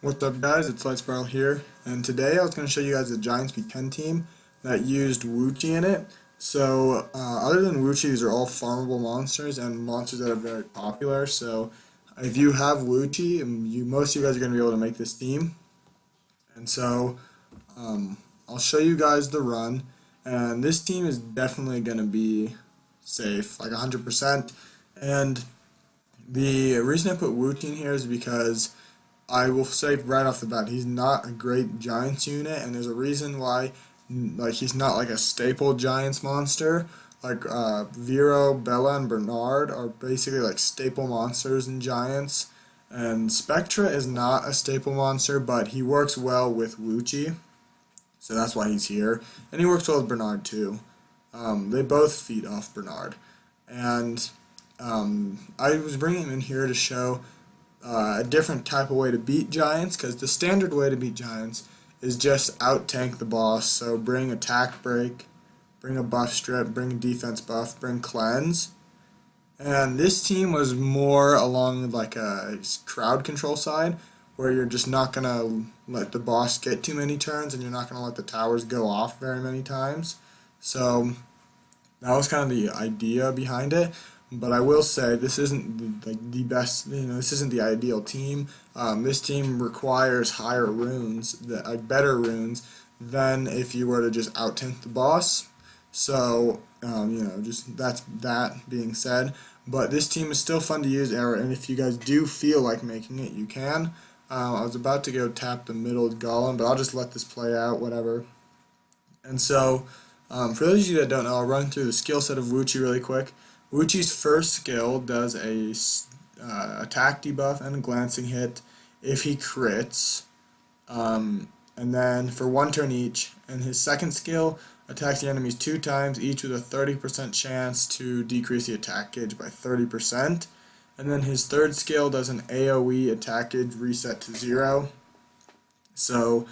What's up guys, it's Light Spiral here, and today I was going to show you guys the Giants B10 team that used Woochi in it. So, other than Woochi, these are all farmable monsters and monsters that are very popular. So, if you have Woochi, most of you guys are going to be able to make this team. And so, I'll show you guys the run, and this team is definitely going to be safe, like 100%. And the reason I put Woochi in here is because I will say right off the bat, he's not a great Giants unit, and there's a reason why. Like, he's not like a staple Giants monster. Like Vero, Bella, and Bernard are basically like staple monsters in Giants, and Spectra is not a staple monster, but he works well with Woochi, so that's why he's here, and he works well with Bernard too. They both feed off Bernard, and I was bringing him in here to show a different type of way to beat Giants, because the standard way to beat Giants is just out-tank the boss. So bring attack break, bring a buff strip, bring a defense buff, bring cleanse. And this team was more along like a crowd control side, where you're just not going to let the boss get too many turns, and you're not going to let the towers go off very many times. So that was kind of the idea behind it. But I will say this isn't the best. This isn't the ideal team. This team requires higher runes, better runes, than if you were to just out tank the boss. So just that being said. But this team is still fun to use, and if you guys do feel like making it, you can. I was about to go tap the middle golem, but I'll just let this play out, whatever. And so, for those of you that don't know, I'll run through the skill set of Woochi really quick. Woochi's first skill does a attack debuff and a glancing hit if he crits, and then for 1 turn each. And his second skill attacks the enemies 2 times, each with a 30% chance to decrease the attack gauge by 30%. And then his third skill does an AoE attack gauge reset to 0. So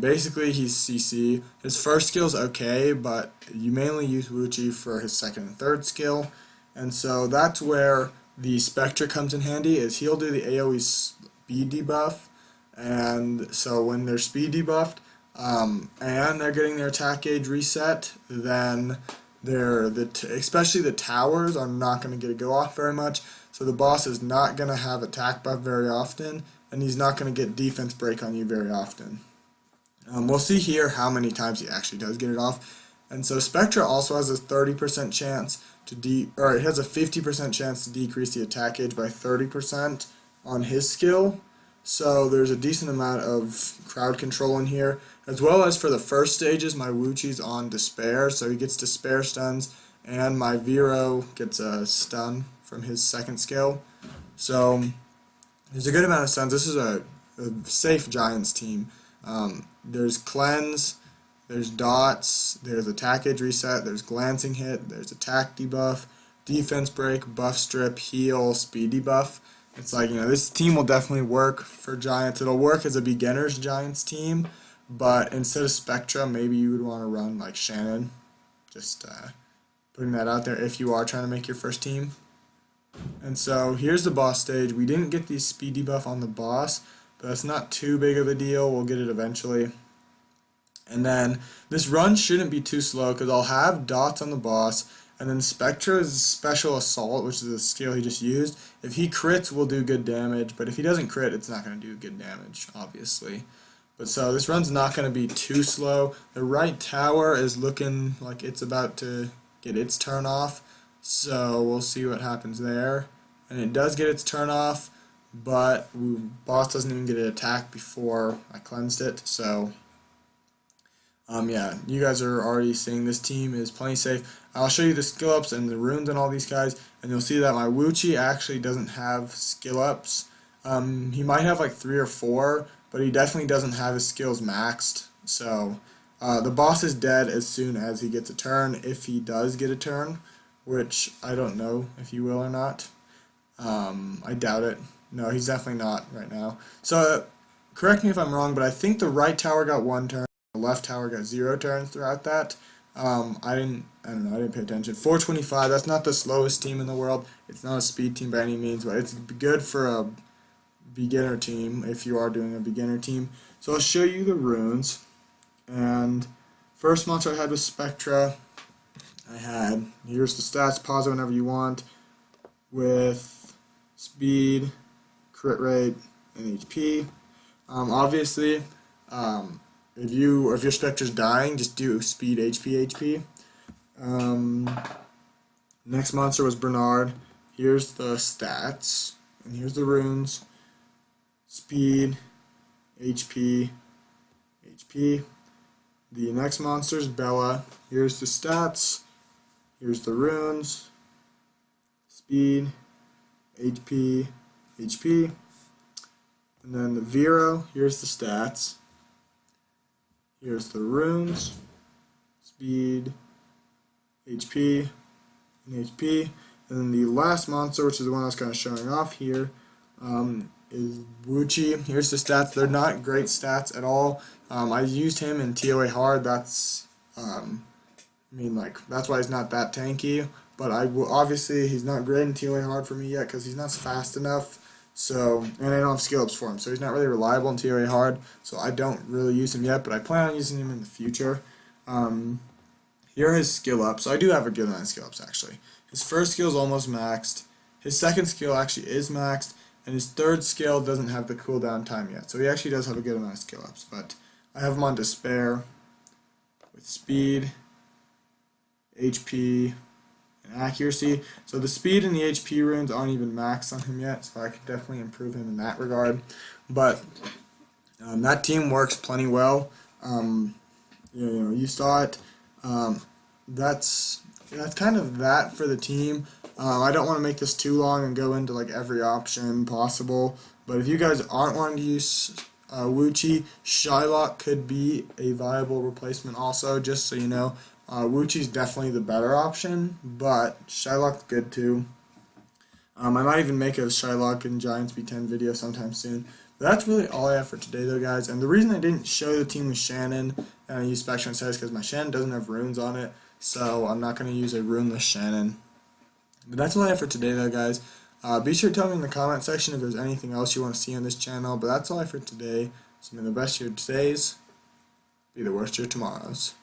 basically he's CC. His first skill's okay, but you mainly use Woochi for his second and third skill. And so that's where the Spectra comes in handy, is he'll do the AoE speed debuff. And so when they're speed debuffed, and they're getting their attack gauge reset, then especially the towers are not going to get to go off very much. So the boss is not going to have attack buff very often, and he's not going to get defense break on you very often. We'll see here how many times he actually does get it off. And so Spectra also has a 30% chance to it has a 50% chance to decrease the attack gauge by 30% on his skill. So there's a decent amount of crowd control in here, as well as for the first stages, my Woochi's on Despair, so he gets Despair stuns, and my Vero gets a stun from his second skill. So there's a good amount of stuns. This is a safe Giants team. There's cleanse, there's dots, there's attack edge reset, there's glancing hit, there's attack debuff, defense break, buff strip, heal, speed debuff. It's like, this team will definitely work for Giants. It'll work as a beginner's Giants team, but instead of Spectra, maybe you would want to run like Shannon. Just putting that out there if you are trying to make your first team. And so here's the boss stage. We didn't get the speed debuff on the boss, but that's not too big of a deal. We'll get it eventually. And then this run shouldn't be too slow, because I'll have dots on the boss, and then Spectra's special assault, which is a skill he just used. If he crits, we'll do good damage, but if he doesn't crit, it's not going to do good damage, obviously. But so this run's not going to be too slow. The right tower is looking like it's about to get its turn off, so we'll see what happens there. And it does get its turn off, but boss doesn't even get an attack before I cleansed it. So yeah, you guys are already seeing this team is plenty safe. I'll show you the skill ups and the runes and all these guys, and you'll see that my Woochi actually doesn't have skill ups. He might have like 3 or 4, but he definitely doesn't have his skills maxed. So the boss is dead as soon as he gets a turn, if he does get a turn, which I don't know if he will or not. I doubt it. No, he's definitely not right now. So correct me if I'm wrong, but I think the right tower got 1 turn, the left tower got 0 turns throughout that. I don't know, I didn't pay attention. 425, that's not the slowest team in the world. It's not a speed team by any means, but it's good for a beginner team if you are doing a beginner team. So I'll show you the runes. And first monster I had was Spectra. Here's the stats, pause it whenever you want, with speed, crit rate, and HP. Obviously, if your Spectra's dying, just do speed, HP. Next monster was Bernard. Here's the stats, and here's the runes. Speed, HP. The next monster is Bella. Here's the stats. Here's the runes. Speed, HP. And then the Vero, here's the stats. Here's the runes. Speed, HP, and HP. And then the last monster, which is the one I was kind of showing off here, is Woochi. Here's the stats. They're not great stats at all. I used him in TOA hard. That's that's why he's not that tanky. But obviously he's not great in TOA hard for me yet because he's not fast enough. So, and I don't have skill ups for him, so he's not really reliable in TOA hard. So I don't really use him yet, but I plan on using him in the future. Here are his skill ups. So I do have a good amount of skill ups actually. His first skill is almost maxed. His second skill actually is maxed, and his third skill doesn't have the cooldown time yet. So he actually does have a good amount of skill ups, but I have him on Despair with speed, HP, and accuracy. So the speed and the HP runes aren't even maxed on him yet, so I could definitely improve him in that regard. But that team works plenty well. You saw it. That's kind of that for the team. I don't want to make this too long and go into like every option possible. But if you guys aren't wanting to use Woochi, Shylock could be a viable replacement also, just so you know. Woochi's definitely the better option, but Shylock's good too. I might even make a Shylock and Giants B10 video sometime soon. But that's really all I have for today though, guys. And the reason I didn't show the team with Shannon and I used Spectrum instead is because my Shannon doesn't have runes on it, so I'm not going to use a runeless Shannon. But that's all I have for today though, guys. Be sure to tell me in the comment section if there's anything else you want to see on this channel. But that's all I have for today. So may the best of your days be the worst of your tomorrows.